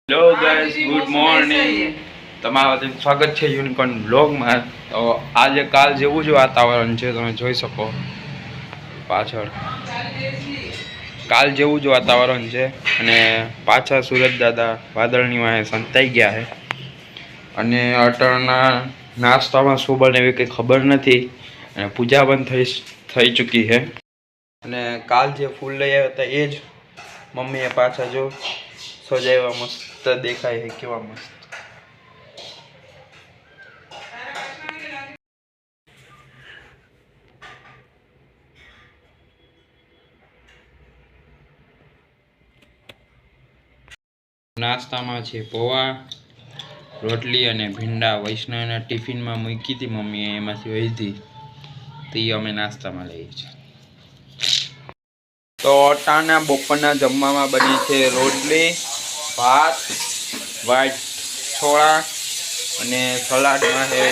Hello guys, good morning. તમારું સ્વાગત છે યુનિકોર્ન બ્લોગમાં. તો આજે કાલ જેવું જ વાતાવરણ છે, તમે જોઈ શકો પાછળ. કાલ જેવું જ વાતાવરણ છે અને પાછા સુરત દાદા વાદળની વાંહે સંતાઈ ગયા છે. અને અટલના નાસ્તામાં શું બને એવી કંઈ ખબર નથી અને પૂજા પણ થઈ ચૂકી છે. અને કાલ જે ફૂલ લઈ આવ્યા હતા એ જ મમ્મીએ પાછા જો સજાવ્યા, મસ્ત દેખાય છે, કેવા મસ્ત. નાસ્તામાં છે પૌવા, રોટલી અને ભીંડા. વૈષ્ણવના ટિફિનમાં મૂકી હતી મમ્મીએ, એમાંથી વહી તો એ અમે નાસ્તામાં લઈએ છીએ. તો અટાણા બપોરના જમવામાં બની છે રોટલી, ભાત, વ્હાઈટ છોળા અને સલાડમાં છે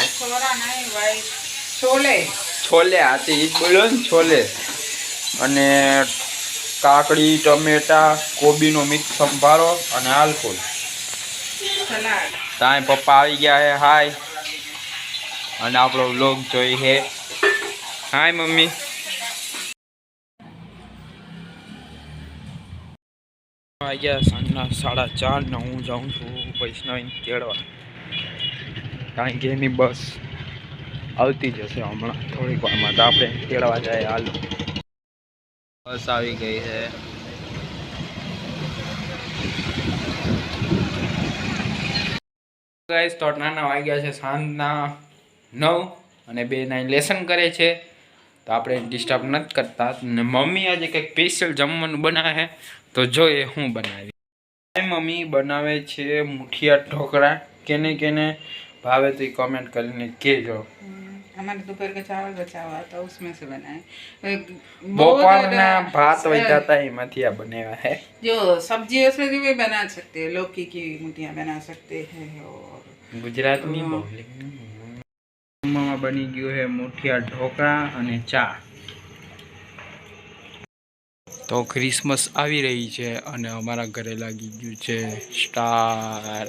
છોલે. આથી જ બોલ્યો ને, છોલે. અને કાકડી, ટમેટા, કોબીનો મિક્સ સંભારો અને આલકોલ. તાય પપ્પા આવી ગયા છે. હાય. અને આપણો વ્લોગ જોઈ છે. Hi mummy. વાગ્યા સાંજના 4:30 ને હું જાઉં છું વૈષ્ણવીને તેડવા, કારણ કે એની બસ આવતી જશે હમણાં થોડીક વારમાં. તો આપણે તેડવા જાય. હાલો, બસ આવી ગઈ છે. ગાઈસ, તો નાના વાગ્યા છે સાંજના 9 અને બે નાઈ લેસન કરે છે, તો આપણે ડિસ્ટર્બ નથી કરતા. ને મમ્મી આજે કંઈક સ્પેશિયલ જમવાનું બનાવે છે, તો જોઈએ શું બનાવી. મમ્મી બનાવે છે મુઠિયા ઢોકળા. કેને भावे तो कमेंट करने के जो हमारे दोपहर का चावल बचा हुआ था, उसमें से बनाए। दोपहर ना भात बचाता है, मथिया बने हुआ है। जो सब्जी है उसमें भी बना सकते हैं, लौकी की मुठिया बना सकते हैं। और गुजरात में बोले मम्मा बनी गयो है मुठिया ढोकळा અને ચા. તો ક્રિસમસ આવી રહી છે અને અમારા ઘરે લાગી ગયું છે સ્ટાર.